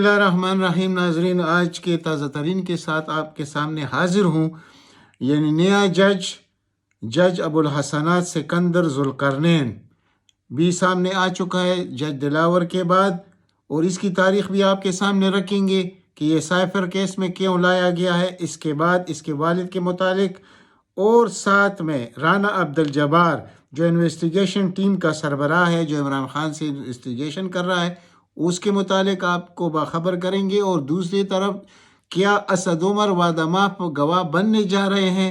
بسم اللہ الرحمن الرحیم. ناظرین، آج کے تازہ ترین کے ساتھ آپ کے سامنے حاضر ہوں. یعنی نیا جج ابو الحسنات سکندر ذوالقرنین بھی سامنے آ چکا ہے جج دلاور کے بعد، اور اس کی تاریخ بھی آپ کے سامنے رکھیں گے کہ یہ سائفر کیس میں کیوں لایا گیا ہے. اس کے بعد اس کے والد کے متعلق، اور ساتھ میں رانا عبدالجبار جو انویسٹیگیشن ٹیم کا سربراہ ہے، جو عمران خان سے انویسٹیگیشن کر رہا ہے، اس کے متعلق آپ کو باخبر کریں گے. اور دوسری طرف کیا اسد عمر وعدہ ماف گواہ بننے جا رہے ہیں،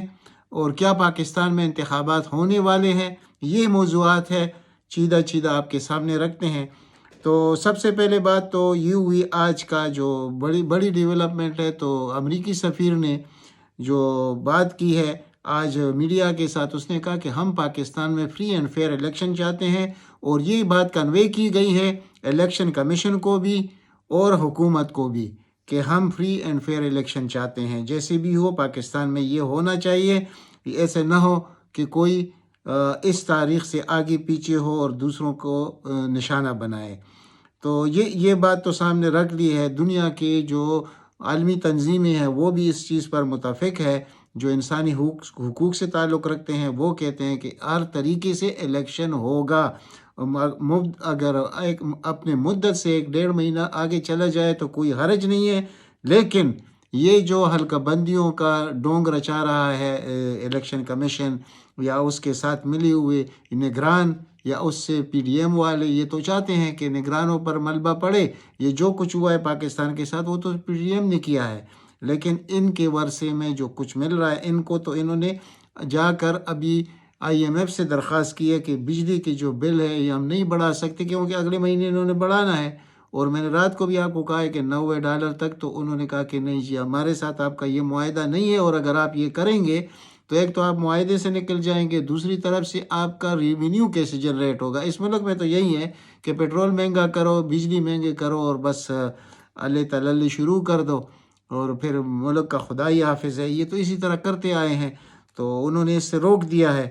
اور کیا پاکستان میں انتخابات ہونے والے ہیں. یہ موضوعات ہے چیدہ آپ کے سامنے رکھتے ہیں. تو سب سے پہلے بات تو یہ ہوئی آج کا جو بڑی ڈیولپمنٹ ہے. تو امریکی سفیر نے جو بات کی ہے آج میڈیا کے ساتھ، اس نے کہا کہ ہم پاکستان میں فری اینڈ فیئر الیکشن چاہتے ہیں، اور یہ بات کنوے کی گئی ہے الیکشن کمیشن کو بھی اور حکومت کو بھی کہ ہم فری اینڈ فیئر الیکشن چاہتے ہیں. جیسے بھی ہو پاکستان میں یہ ہونا چاہیے. ایسے نہ ہو کہ کوئی اس تاریخ سے آگے پیچھے ہو اور دوسروں کو نشانہ بنائے. تو یہ بات تو سامنے رکھ لی ہے. دنیا کے جو عالمی تنظیمیں ہیں وہ بھی اس چیز پر متفق ہے. جو انسانی حقوق سے تعلق رکھتے ہیں وہ کہتے ہیں کہ ہر طریقے سے الیکشن ہوگا. اگر اپنے مدت سے 1.5 مہینہ آگے چلا جائے تو کوئی حرج نہیں ہے، لیکن یہ جو حلقہ بندیوں کا ڈونگ رچا رہا ہے الیکشن کمیشن یا اس کے ساتھ ملے ہوئے نگران یا اس سے پی ڈی ایم والے، یہ تو چاہتے ہیں کہ نگرانوں پر ملبہ پڑے. یہ جو کچھ ہوا ہے پاکستان کے ساتھ وہ تو پی ڈی ایم نے کیا ہے، لیکن ان کے ورثے میں جو کچھ مل رہا ہے ان کو، تو انہوں نے جا کر ابھی IMF سے درخواست کی ہے کہ بجلی کی جو بل ہے یہ ہم نہیں بڑھا سکتے، کیونکہ اگلے مہینے انہوں نے بڑھانا ہے. اور میں نے رات کو بھی آپ کو کہا ہے کہ $90 تک. تو انہوں نے کہا کہ نہیں جی، ہمارے ساتھ آپ کا یہ معاہدہ نہیں ہے، اور اگر آپ یہ کریں گے تو ایک تو آپ معاہدے سے نکل جائیں گے، دوسری طرف سے آپ کا ریونیو کیسے جنریٹ ہوگا. اس ملک میں تو یہی ہے کہ پیٹرول مہنگا کرو، بجلی مہنگے کرو، اور بس اللہ تللی شروع کر دو، اور پھر ملک کا خدا ہی حافظ ہے. یہ تو اسی طرح کرتے آئے ہیں. تو انہوں نے اس سے روک دیا ہے،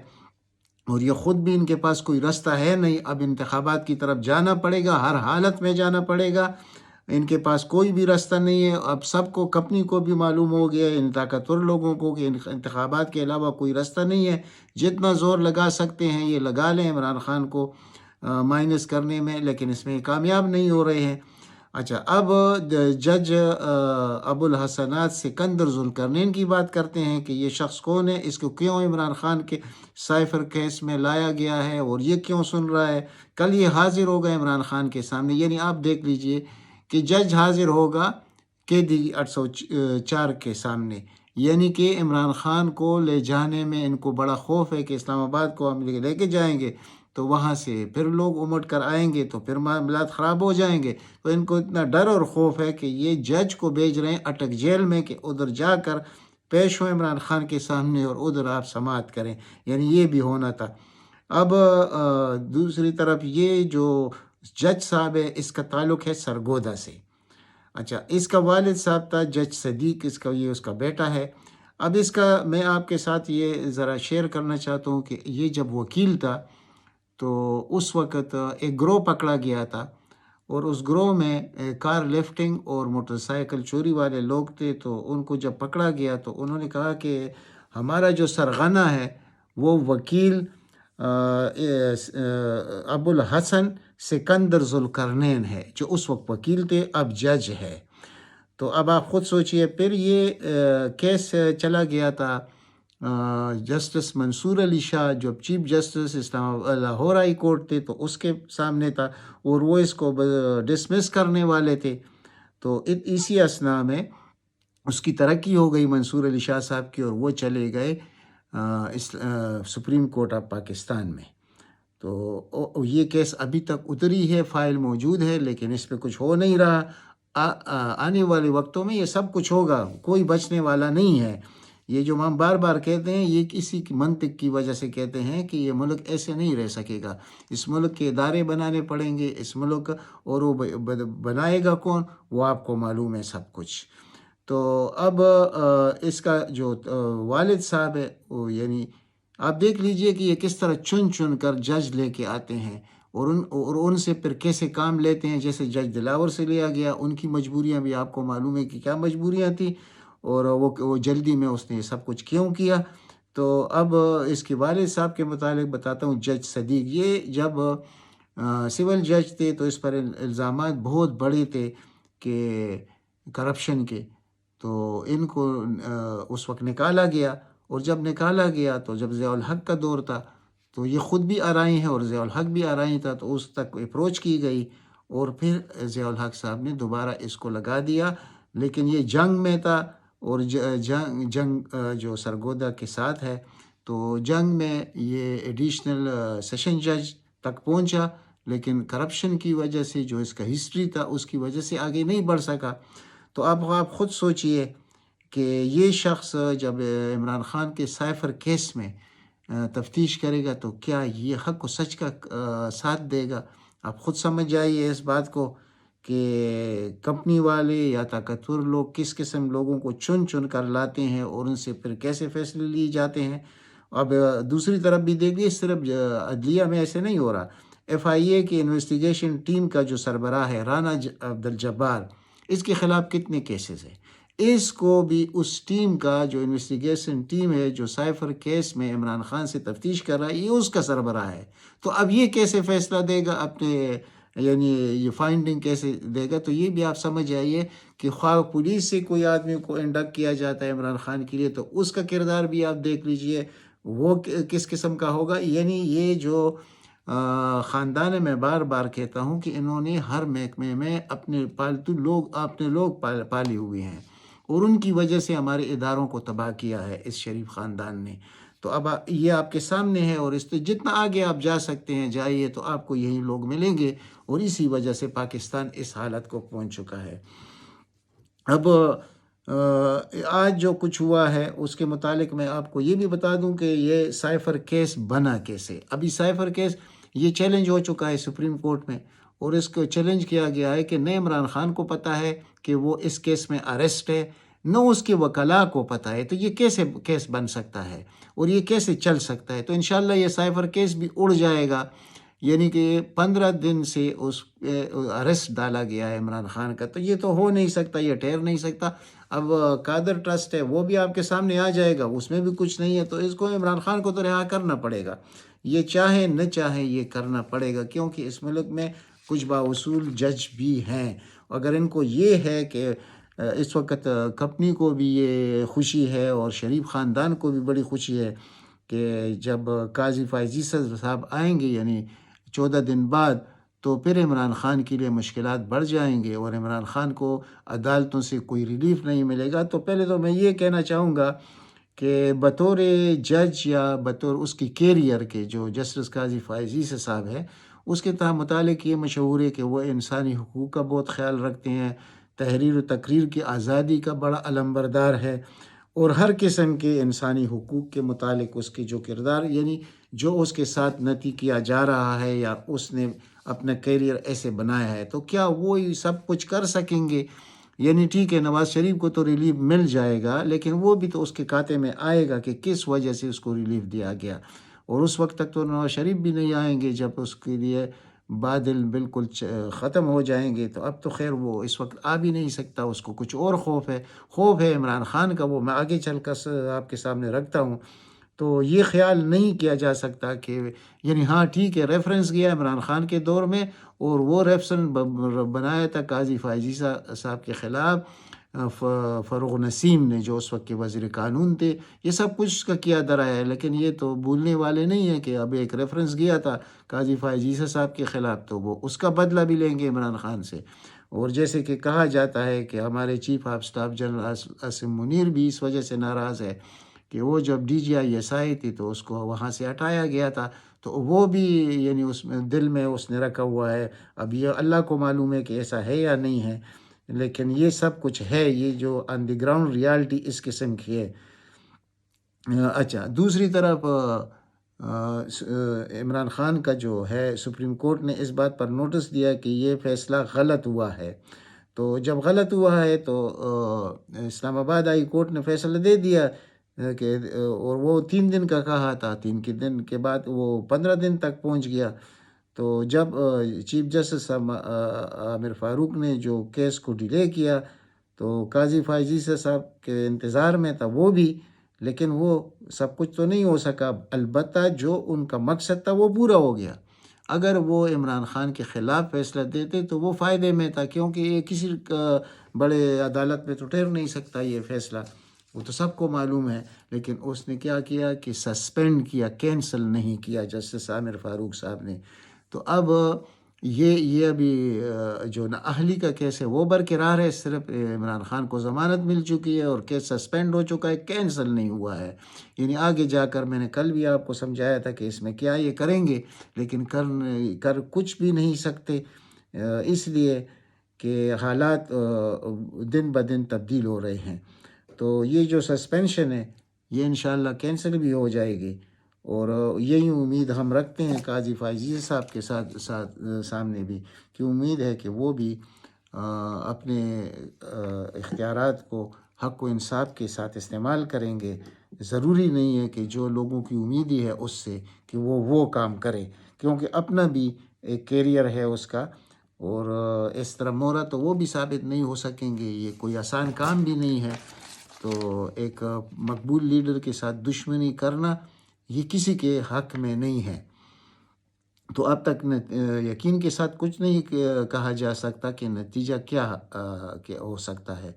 اور یہ خود بھی ان کے پاس کوئی رستہ ہے نہیں. اب انتخابات کی طرف جانا پڑے گا، ہر حالت میں جانا پڑے گا. ان کے پاس کوئی بھی راستہ نہیں ہے. اب سب کو، کمپنی کو بھی معلوم ہو گیا ہے، ان طاقتور لوگوں کو، کہ انتخابات کے علاوہ کوئی راستہ نہیں ہے. جتنا زور لگا سکتے ہیں یہ لگا لیں عمران خان کو مائنس کرنے میں، لیکن اس میں کامیاب نہیں ہو رہے ہیں. اچھا، اب جج ابو الحسنات سکندر ذوالقرنین کی بات کرتے ہیں کہ یہ شخص کون ہے، اس کو کیوں عمران خان کے سائفر کیس میں لایا گیا ہے، اور یہ کیوں سن رہا ہے. کل یہ حاضر ہوگا عمران خان کے سامنے. یعنی آپ دیکھ لیجئے کہ جج حاضر ہوگا قیدی 804 کے سامنے. یعنی کہ عمران خان کو لے جانے میں ان کو بڑا خوف ہے کہ اسلام آباد کو ہم لے کے جائیں گے تو وہاں سے پھر لوگ امٹ کر آئیں گے تو پھر معاملات خراب ہو جائیں گے. تو ان کو اتنا ڈر اور خوف ہے کہ یہ جج کو بھیج رہے ہیں اٹک جیل میں کہ ادھر جا کر پیش ہو عمران خان کے سامنے اور ادھر آپ سماعت کریں. یعنی یہ بھی ہونا تھا. اب دوسری طرف یہ جو جج صاحب ہے اس کا تعلق ہے سرگودا سے. اچھا، اس کا والد صاحب تھا جج صدیق، یہ اس کا بیٹا ہے. اب اس کا میں آپ کے ساتھ یہ ذرا شیئر کرنا چاہتا ہوں کہ یہ جب وکیل تھا تو اس وقت ایک گروہ پکڑا گیا تھا، اور اس گروہ میں کار لفٹنگ اور موٹر سائیکل چوری والے لوگ تھے. تو ان کو جب پکڑا گیا تو انہوں نے کہا کہ ہمارا جو سرغنہ ہے وہ وکیل ابو الحسن سکندر ذوالقرنین ہے، جو اس وقت وکیل تھے، اب جج ہے. تو اب آپ خود سوچئے. پھر یہ کیس چلا گیا تھا جسٹس منصور علی شاہ جو chief justice Lahore high court تھے، تو اس کے سامنے تھا، اور وہ اس کو ڈسمس کرنے والے تھے. تو اسی اثناء میں اس کی ترقی ہو گئی منصور علی شاہ صاحب کی، اور وہ چلے گئے سپریم کورٹ آف پاکستان میں. تو یہ کیس ابھی تک ادھر ہی ہے، فائل موجود ہے، لیکن اس پہ کچھ ہو نہیں رہا. آنے والے وقتوں میں یہ سب کچھ ہوگا، کوئی بچنے والا نہیں ہے. یہ جو ہم بار بار کہتے ہیں یہ کسی کی منطق کی وجہ سے کہتے ہیں کہ یہ ملک ایسے نہیں رہ سکے گا. اس ملک کے ادارے بنانے پڑیں گے اس ملک، اور وہ بنائے گا کون وہ آپ کو معلوم ہے سب کچھ. تو اب اس کا جو والد صاحب ہے وہ، یعنی آپ دیکھ لیجئے کہ یہ کس طرح چن کر جج لے کے آتے ہیں، اور ان سے پھر کیسے کام لیتے ہیں. جیسے جج دلاور سے لیا گیا، ان کی مجبوریاں بھی آپ کو معلوم ہے کہ کیا مجبوریاں تھیں، اور وہ جلدی میں اس نے سب کچھ کیوں کیا. تو اب اس کے والد صاحب کے متعلق بتاتا ہوں. جج صدیق یہ جب سول جج تھے تو اس پر الزامات بہت بڑے تھے کہ کرپشن کے. تو ان کو اس وقت نکالا گیا، اور جب نکالا گیا تو جب ضیاء الحق کا دور تھا تو یہ خود بھی آرائی ہیں اور ضیاء الحق بھی آرائی تھا، تو اس تک اپروچ کی گئی، اور پھر ضیاء الحق صاحب نے دوبارہ اس کو لگا دیا. لیکن یہ جنگ میں تھا، اور جنگ جو سرگودا کے ساتھ ہے، تو جنگ میں یہ ایڈیشنل سیشن جج تک پہنچا، لیکن کرپشن کی وجہ سے جو اس کا ہسٹری تھا اس کی وجہ سے آگے نہیں بڑھ سکا. تو اب آپ خود سوچئے کہ یہ شخص جب عمران خان کے سائفر کیس میں تفتیش کرے گا تو کیا یہ حق و سچ کا ساتھ دے گا؟ آپ خود سمجھ جائیے اس بات کو کہ کمپنی والے یا طاقتور لوگ کس قسم لوگوں کو چن چن کر لاتے ہیں اور ان سے پھر کیسے فیصلے لیے جاتے ہیں. اب دوسری طرف بھی دیکھیے، صرف عدلیہ میں ایسے نہیں ہو رہا. ایف آئی اے کی انویسٹیگیشن ٹیم کا جو سربراہ ہے رانا عبدالجبار، اس کے خلاف کتنے کیسز ہیں. اس کو بھی اس ٹیم کا جو انویسٹیگیشن ٹیم ہے جو سائفر کیس میں عمران خان سے تفتیش کر رہا ہے، یہ اس کا سربراہ ہے. تو اب یہ کیسے فیصلہ دے گا اپنے، یعنی یہ فائنڈنگ کیسے دے گا؟ تو یہ بھی آپ سمجھ جائیے کہ خواہ پولیس سے کوئی آدمی کو انڈکٹ کیا جاتا ہے عمران خان کے لیے، تو اس کا کردار بھی آپ دیکھ لیجئے وہ کس قسم کا ہوگا. یعنی یہ جو خاندان میں بار بار کہتا ہوں کہ انہوں نے ہر محکمے میں اپنے لوگ پالے ہوئے ہیں، اور ان کی وجہ سے ہمارے اداروں کو تباہ کیا ہے اس شریف خاندان نے. تو اب یہ آپ کے سامنے ہے، اور اس سے جتنا آگے آپ جا سکتے ہیں جائیے، تو آپ کو یہی لوگ ملیں گے، اور اسی وجہ سے پاکستان اس حالت کو پہنچ چکا ہے. اب آج جو کچھ ہوا ہے اس کے متعلق میں آپ کو یہ بھی بتا دوں کہ یہ سائفر کیس بنا کیسے. ابھی سائفر کیس یہ چیلنج ہو چکا ہے سپریم کورٹ میں، اور اس کو چیلنج کیا گیا ہے کہ نہ عمران خان کو پتہ ہے کہ وہ اس کیس میں اریسٹ ہے، نہ اس کے وکلاء کو پتہ ہے. تو یہ کیسے کیس بن سکتا ہے اور یہ کیسے چل سکتا ہے؟ تو انشاءاللہ یہ سائفر کیس بھی اڑ جائے گا. یعنی کہ 15 دن سے اس اریسٹ ڈالا گیا ہے عمران خان کا، تو یہ تو ہو نہیں سکتا، یہ ٹھہر نہیں سکتا. اب قادر ٹرسٹ ہے وہ بھی آپ کے سامنے آ جائے گا، اس میں بھی کچھ نہیں ہے. تو اس کو عمران خان کو تو رہا کرنا پڑے گا، یہ چاہے نہ چاہے یہ کرنا پڑے گا، کیونکہ اس ملک میں کچھ باوصول جج بھی ہیں. اگر ان کو یہ ہے کہ اس وقت کمپنی کو بھی یہ خوشی ہے اور شریف خاندان کو بھی بڑی خوشی ہے کہ جب قاضی فائزی صاحب آئیں گے یعنی 14 دن بعد، تو پھر عمران خان کے لیے مشکلات بڑھ جائیں گے اور عمران خان کو عدالتوں سے کوئی ریلیف نہیں ملے گا. تو پہلے تو میں یہ کہنا چاہوں گا کہ بطور جج یا بطور اس کی کیریئر کے جو جسٹس قاضی فائزی صاحب ہے، اس کے متعلق یہ مشہور ہے کہ وہ انسانی حقوق کا بہت خیال رکھتے ہیں، تحریر و تقریر کی آزادی کا بڑا علمبردار ہے، اور ہر قسم کے انسانی حقوق کے متعلق اس کے جو کردار، یعنی جو اس کے ساتھ نتی کیا جا رہا ہے یا اس نے اپنا کیریئر ایسے بنایا ہے، تو کیا وہ سب کچھ کر سکیں گے؟ یعنی ٹھیک ہے نواز شریف کو تو ریلیف مل جائے گا، لیکن وہ بھی تو اس کے کھاتے میں آئے گا کہ کس وجہ سے اس کو ریلیف دیا گیا. اور اس وقت تک تو نواز شریف بھی نہیں آئیں گے جب اس کے لیے بادل بالکل ختم ہو جائیں گے. تو اب تو خیر وہ اس وقت آ بھی نہیں سکتا، اس کو کچھ اور خوف ہے عمران خان کا، وہ میں آگے چل کر آپ کے سامنے رکھتا ہوں. تو یہ خیال نہیں کیا جا سکتا کہ یعنی ہاں ٹھیک ہے ریفرنس گیا عمران خان کے دور میں، اور وہ ریفرنس بنایا تھا قاضی فائزی صاحب کے خلاف فروغ نسیم نے جو اس وقت کے وزیر قانون تھے. یہ سب کچھ کا کیا درایا ہے، لیکن یہ تو بھولنے والے نہیں ہیں کہ اب ایک ریفرنس گیا تھا قاضی فائزی صاحب کے خلاف، تو وہ اس کا بدلہ بھی لیں گے عمران خان سے. اور جیسے کہ کہا جاتا ہے کہ ہمارے chief of staff general Asim Munir بھی اس وجہ سے ناراض ہے کہ وہ جب D G I S I تھی تو اس کو وہاں سے ہٹایا گیا تھا، تو وہ بھی یعنی اس میں دل میں اس نے رکھا ہوا ہے. اب یہ اللہ کو معلوم ہے کہ ایسا ہے یا نہیں ہے، لیکن یہ سب کچھ ہے، یہ جو آن دی گراؤنڈ ریالٹی اس قسم کی ہے. اچھا، دوسری طرف عمران خان کا جو ہے سپریم کورٹ نے اس بات پر نوٹس دیا کہ یہ فیصلہ غلط ہوا ہے. تو جب غلط ہوا ہے تو اسلام آباد ہائی کورٹ نے فیصلہ دے دیا کہ اور وہ 3 دن کا کہا تھا، 3 دن کے بعد وہ 15 دن تک پہنچ گیا. تو جب چیف جسٹس عامر فاروق نے جو کیس کو ڈیلے کیا تو قاضی فائز عیسی صاحب کے انتظار میں تھا وہ بھی، لیکن وہ سب کچھ تو نہیں ہو سکا، البتہ جو ان کا مقصد تھا وہ پورا ہو گیا۔ اگر وہ عمران خان کے خلاف فیصلہ دیتے تو وہ فائدے میں تھا، کیونکہ یہ کسی بڑے عدالت میں تو ٹھہر نہیں سکتا یہ فیصلہ، وہ تو سب کو معلوم ہے۔ لیکن اس نے کیا کیا کہ سسپینڈ کیا، کینسل نہیں کیا جسٹس عامر فاروق صاحب نے۔ تو اب یہ ابھی جو نااہلی کا کیس ہے وہ برقرار ہے، صرف عمران خان کو ضمانت مل چکی ہے اور کیس سسپینڈ ہو چکا ہے، کینسل نہیں ہوا ہے۔ یعنی آگے جا کر میں نے کل بھی آپ کو سمجھایا تھا کہ اس میں کیا یہ کریں گے، لیکن کر کچھ بھی نہیں سکتے، اس لیے کہ حالات دن بدن تبدیل ہو رہے ہیں۔ تو یہ جو سسپینشن ہے یہ انشاءاللہ کینسل بھی ہو جائے گی، اور یہی امید ہم رکھتے ہیں قاضی فائز عیسی صاحب کے سامنے بھی، کہ امید ہے کہ وہ بھی اپنے اختیارات کو حق و انصاف کے ساتھ استعمال کریں گے۔ ضروری نہیں ہے کہ جو لوگوں کی امید ہی ہے اس سے کہ وہ کام کرے، کیونکہ اپنا بھی ایک کیریئر ہے اس کا، اور اس طرح مورا تو وہ بھی ثابت نہیں ہو سکیں گے، یہ کوئی آسان کام بھی نہیں ہے۔ تو ایک مقبول لیڈر کے ساتھ دشمنی کرنا یہ کسی کے حق میں نہیں ہے۔ تو اب تک یقین کے ساتھ کچھ نہیں کہا جا سکتا کہ نتیجہ کیا ہو سکتا ہے۔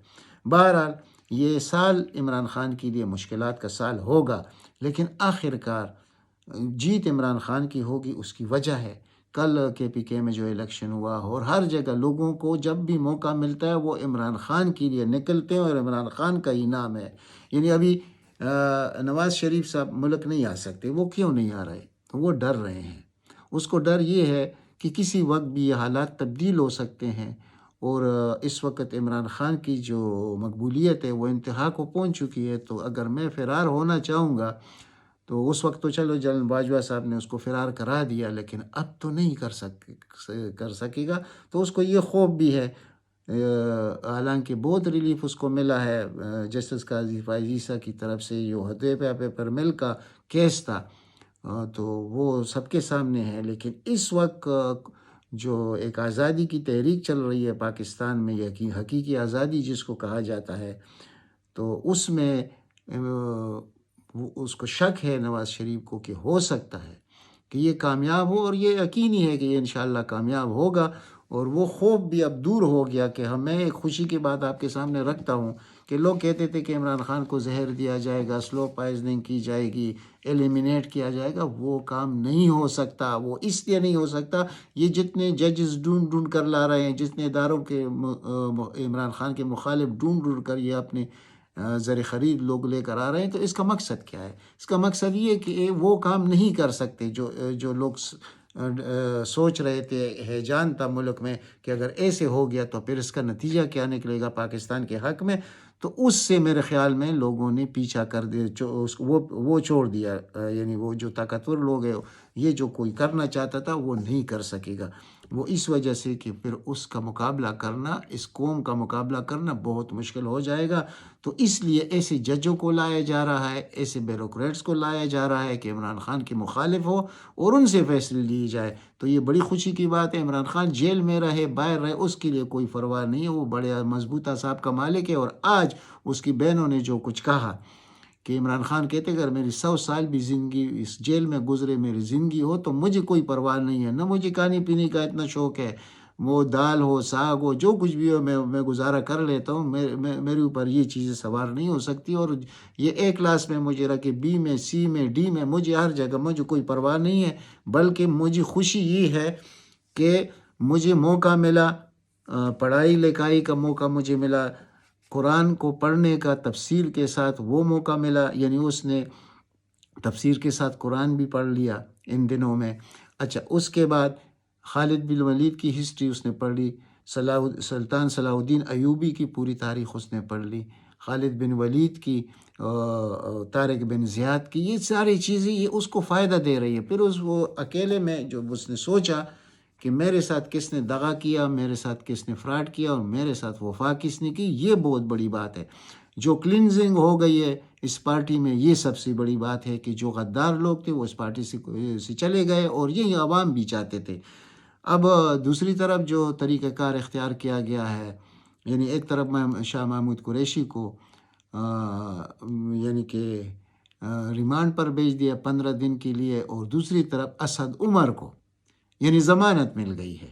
بہرحال یہ سال عمران خان کے لیے مشکلات کا سال ہوگا، لیکن آخر کار جیت عمران خان کی ہوگی۔ اس کی وجہ ہے کل KPK میں جو الیکشن ہوا، اور ہر جگہ لوگوں کو جب بھی موقع ملتا ہے وہ عمران خان کے لیے نکلتے ہیں، اور عمران خان کا ہی نام ہے۔ یعنی ابھی نواز شریف صاحب ملک نہیں آ سکتے، وہ کیوں نہیں آ رہے؟ وہ ڈر رہے ہیں۔ اس کو ڈر یہ ہے کہ کسی وقت بھی یہ حالات تبدیل ہو سکتے ہیں، اور اس وقت عمران خان کی جو مقبولیت ہے وہ انتہا کو پہنچ چکی ہے۔ تو اگر میں فرار ہونا چاہوں گا تو اس وقت تو چلو جنرل باجوہ صاحب نے اس کو فرار کرا دیا، لیکن اب تو نہیں کر سکے گا۔ تو اس کو یہ خوف بھی ہے، حالانکہ بہت ریلیف اس کو ملا ہے جسٹس قاضی فائز عیسی کی طرف سے، جو ہدیبہ پیپر مل کا کیس تھا تو وہ سب کے سامنے ہے۔ لیکن اس وقت جو ایک آزادی کی تحریک چل رہی ہے پاکستان میں، یہ حقیقی آزادی جس کو کہا جاتا ہے، تو اس میں اس کو شک ہے نواز شریف کو کہ ہو سکتا ہے کہ یہ کامیاب ہو، اور یہ یقینی ہے کہ یہ انشاءاللہ کامیاب ہوگا۔ اور وہ خوف بھی اب دور ہو گیا کہ میں ایک خوشی کی بات آپ کے سامنے رکھتا ہوں کہ لوگ کہتے تھے کہ عمران خان کو زہر دیا جائے گا، سلو پوائزننگ کی جائے گی، ایلیمینیٹ کیا جائے گا۔ وہ کام نہیں ہو سکتا، وہ اس لیے نہیں ہو سکتا، یہ جتنے ججز ڈھونڈ کر لا رہے ہیں، جتنے اداروں کے عمران خان کے مخالف ڈھونڈ کر یہ اپنے زر خرید لوگ لے کر آ رہے ہیں، تو اس کا مقصد کیا ہے؟ اس کا مقصد یہ کہ وہ کام نہیں کر سکتے جو لوگ سوچ رہے تھے، ہیجان تھا ملک میں کہ اگر ایسے ہو گیا تو پھر اس کا نتیجہ کیا نکلے گا پاکستان کے حق میں۔ تو اس سے میرے خیال میں لوگوں نے پیچھا کر دیا، وہ چھوڑ دیا، یعنی وہ جو طاقتور لوگ ہیں، یہ جو کوئی کرنا چاہتا تھا وہ نہیں کر سکے گا۔ وہ اس وجہ سے کہ پھر اس کا مقابلہ کرنا، اس قوم کا مقابلہ کرنا بہت مشکل ہو جائے گا۔ تو اس لیے ایسے ججوں کو لایا جا رہا ہے، ایسے بیوروکریٹس کو لایا جا رہا ہے کہ عمران خان کے مخالف ہو اور ان سے فیصلے لیے جائے۔ تو یہ بڑی خوشی کی بات ہے۔ عمران خان جیل میں رہے، باہر رہے، اس کے لیے کوئی پرواہ نہیں ہے، وہ بڑے مضبوطہ صاحب کا مالک ہے۔ اور آج اس کی بہنوں نے جو کچھ کہا کہ عمران خان کہتے اگر میری 100 سال بھی زندگی اس جیل میں گزرے، میری زندگی ہو تو مجھے کوئی پرواہ نہیں ہے، نہ مجھے کھانے پینے کا اتنا شوق ہے، وہ دال ہو، ساگ ہو، جو کچھ بھی ہو میں گزارا کر لیتا ہوں، میرے اوپر یہ چیزیں سوار نہیں ہو سکتی۔ اور یہ A کلاس میں مجھے رکھے، B میں، C میں، D میں، مجھے ہر جگہ مجھے کوئی پرواہ نہیں ہے، بلکہ مجھے خوشی یہ ہے کہ مجھے موقع ملا، پڑھائی لکھائی کا موقع مجھے ملا، قرآن کو پڑھنے کا تفسیر کے ساتھ وہ موقع ملا، یعنی اس نے تفسیر کے ساتھ قرآن بھی پڑھ لیا ان دنوں میں۔ اچھا، اس کے بعد خالد بن ولید کی ہسٹری اس نے پڑھ لی، سلطان صلاح الدین ایوبی کی پوری تاریخ اس نے پڑھ لی، خالد بن ولید کی، طارق بن زیاد کی، یہ ساری چیزیں یہ اس کو فائدہ دے رہی ہے۔ پھر وہ اکیلے میں جو اس نے سوچا کہ میرے ساتھ کس نے دغا کیا، میرے ساتھ کس نے فراڈ کیا، اور میرے ساتھ وفا کس نے کی، یہ بہت بڑی بات ہے۔ جو کلینزنگ ہو گئی ہے اس پارٹی میں، یہ سب سے بڑی بات ہے کہ جو غدار لوگ تھے وہ اس پارٹی سے چلے گئے، اور یہی عوام بھی چاہتے تھے۔ اب دوسری طرف جو طریقہ کار اختیار کیا گیا ہے، یعنی ایک طرف شاہ محمود قریشی کو یعنی کہ ریمانڈ پر بھیج دیا 15 دن کے لیے، اور دوسری طرف اسد عمر کو یعنی ضمانت مل گئی ہے۔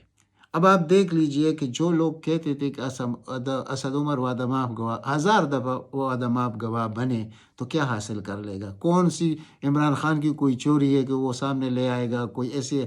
اب آپ دیکھ لیجئے کہ جو لوگ کہتے تھے کہ اسد عمر وعدہ ماف گواہ 1000 دفعہ وعدہ ماف گواہ بنے تو کیا حاصل کر لے گا؟ کون سی عمران خان کی کوئی چوری ہے کہ وہ سامنے لے آئے گا؟ کوئی ایسے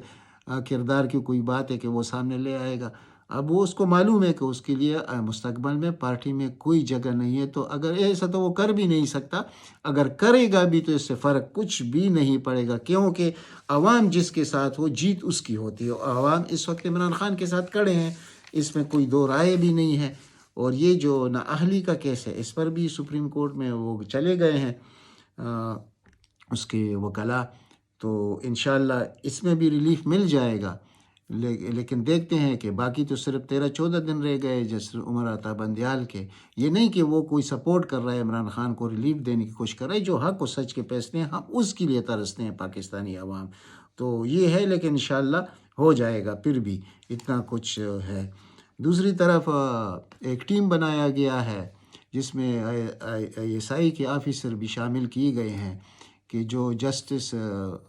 کردار کی کوئی بات ہے کہ وہ سامنے لے آئے گا؟ اب وہ اس کو معلوم ہے کہ اس کے لیے مستقبل میں پارٹی میں کوئی جگہ نہیں ہے، تو اگر ایسا تو وہ کر بھی نہیں سکتا، اگر کرے گا بھی تو اس سے فرق کچھ بھی نہیں پڑے گا، کیونکہ عوام جس کے ساتھ ہو جیت اس کی ہوتی ہے۔ عوام اس وقت عمران خان کے ساتھ کھڑے ہیں، اس میں کوئی دو رائے بھی نہیں ہے۔ اور یہ جو نااہلی کا کیس ہے اس پر بھی سپریم کورٹ میں وہ چلے گئے ہیں اس کے وکلاء، تو انشاءاللہ اس میں بھی ریلیف مل جائے گا۔ لیکن دیکھتے ہیں کہ باقی تو صرف 13-14 دن رہ گئے جس عمر عطا بندیال کے۔ یہ نہیں کہ وہ کوئی سپورٹ کر رہا ہے عمران خان کو، ریلیف دینے کی کوشش کر رہا ہے، جو حق و سچ کے فیصلے ہیں ہم اس کے لیے ترستے ہیں پاکستانی عوام، تو یہ ہے۔ لیکن انشاءاللہ ہو جائے گا، پھر بھی اتنا کچھ ہے۔ دوسری طرف ایک ٹیم بنایا گیا ہے جس میں ISI کے آفیسر بھی شامل کیے گئے ہیں کہ جو جسٹس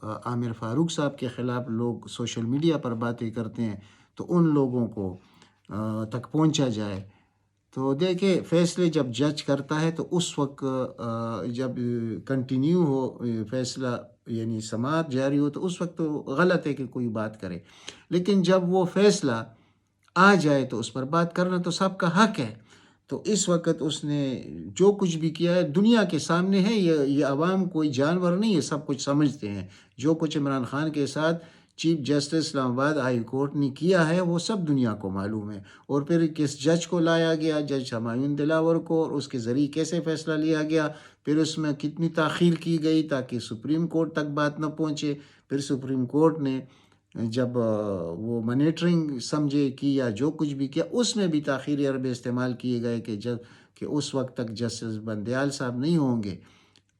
عامر فاروق صاحب کے خلاف لوگ سوشل میڈیا پر باتیں کرتے ہیں تو ان لوگوں کو تک پہنچا جائے۔ تو دیکھیں فیصلے جب جج کرتا ہے تو اس وقت جب کنٹینیو ہو فیصلہ یعنی سماعت جاری ہو تو اس وقت تو غلط ہے کہ کوئی بات کرے، لیکن جب وہ فیصلہ آ جائے تو اس پر بات کرنا تو سب کا حق ہے۔ تو اس وقت اس نے جو کچھ بھی کیا ہے دنیا کے سامنے ہے، یہ عوام کوئی جانور نہیں ہے، سب کچھ سمجھتے ہیں۔ جو کچھ عمران خان کے ساتھ چیف جسٹس اسلام آباد ہائی کورٹ نے کیا ہے وہ سب دنیا کو معلوم ہے۔ اور پھر کس جج کو لایا گیا، جج ہمایون دلاور کو، اور اس کے ذریعے کیسے فیصلہ لیا گیا، پھر اس میں کتنی تاخیر کی گئی تاکہ سپریم کورٹ تک بات نہ پہنچے۔ پھر سپریم کورٹ نے جب وہ مانیٹرنگ سمجھے کی یا جو کچھ بھی کیا، اس میں بھی تاخیری حربے استعمال کیے گئے کہ اس وقت تک جسٹس بندیال صاحب نہیں ہوں گے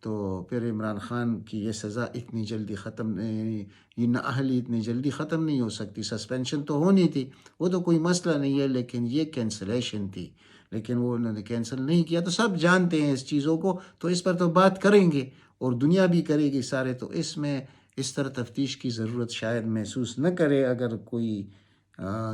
تو پھر عمران خان کی یہ سزا اتنی جلدی ختم، یہ نااہلی اتنی جلدی ختم نہیں ہو سکتی۔ سسپینشن تو ہونی تھی، وہ تو کوئی مسئلہ نہیں ہے، لیکن یہ کینسلیشن تھی، لیکن وہ انہوں نے کینسل نہیں کیا۔ تو سب جانتے ہیں اس چیزوں کو، تو اس پر تو بات کریں گے اور دنیا بھی کرے گی سارے، تو اس میں اس طرح تفتیش کی ضرورت شاید محسوس نہ کرے۔ اگر کوئی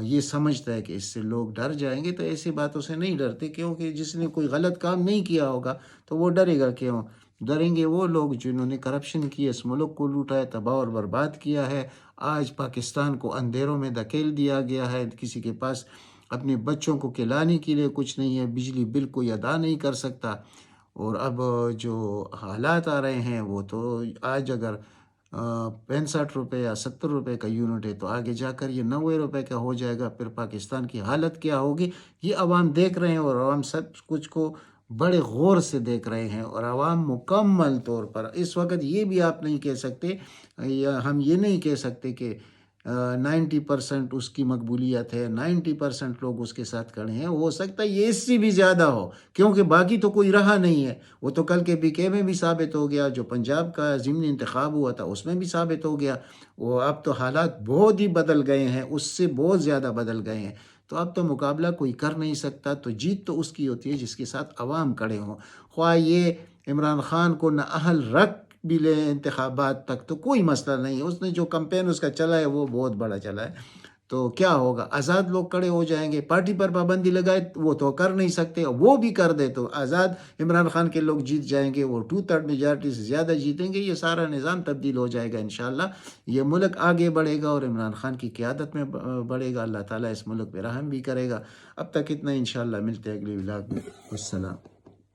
یہ سمجھتا ہے کہ اس سے لوگ ڈر جائیں گے تو ایسی باتوں سے نہیں ڈرتے، کیونکہ جس نے کوئی غلط کام نہیں کیا ہوگا تو وہ ڈرے گا کیوں؟ ڈریں گے وہ لوگ جنہوں نے کرپشن کی، اس ملک کو لوٹا ہے، تباہ اور برباد کیا ہے۔ آج پاکستان کو اندھیروں میں دھکیل دیا گیا ہے، کسی کے پاس اپنے بچوں کو کھلانے کے لیے کچھ نہیں ہے، بجلی بل کوئی ادا نہیں کر سکتا، اور اب جو حالات آ رہے ہیں وہ تو آج اگر 65 روپے یا 70 روپے کا یونٹ ہے تو آگے جا کر یہ 90 روپے کا ہو جائے گا۔ پھر پاکستان کی حالت کیا ہوگی یہ عوام دیکھ رہے ہیں، اور عوام سب کچھ کو بڑے غور سے دیکھ رہے ہیں، اور عوام مکمل طور پر اس وقت یہ بھی آپ نہیں کہہ سکتے، یا ہم یہ نہیں کہہ سکتے کہ 90% اس کی مقبولیت ہے، 90% لوگ اس کے ساتھ کھڑے ہیں۔ ہو سکتا ہے یہ اس سے بھی زیادہ ہو، کیونکہ باقی تو کوئی رہا نہیں ہے۔ وہ تو کل کے PK میں بھی ثابت ہو گیا، جو پنجاب کا ضمنی انتخاب ہوا تھا اس میں بھی ثابت ہو گیا۔ وہ اب تو حالات بہت ہی بدل گئے ہیں، اس سے بہت زیادہ بدل گئے ہیں، تو اب تو مقابلہ کوئی کر نہیں سکتا۔ تو جیت تو اس کی ہوتی ہے جس کے ساتھ عوام کھڑے ہوں، خواہ یہ عمران خان کو نااہل رکھ بھی لے انتخابات تک تو کوئی مسئلہ نہیں۔ اس نے جو کمپین اس کا چلا ہے وہ بہت بڑا چلا ہے، تو کیا ہوگا؟ آزاد لوگ کھڑے ہو جائیں گے، پارٹی پر پابندی لگائے وہ تو کر نہیں سکتے، وہ بھی کر دے تو آزاد عمران خان کے لوگ جیت جائیں گے، وہ 2/3 میجارٹی سے زیادہ جیتیں گے، یہ سارا نظام تبدیل ہو جائے گا انشاءاللہ۔ یہ ملک آگے بڑھے گا اور عمران خان کی قیادت میں بڑھے گا، اللہ تعالیٰ اس ملک پہ رحم بھی کرے گا۔ اب تک اتنا، انشاءاللہ ملتے ہیں اگلی ولاگ میں۔ السلام۔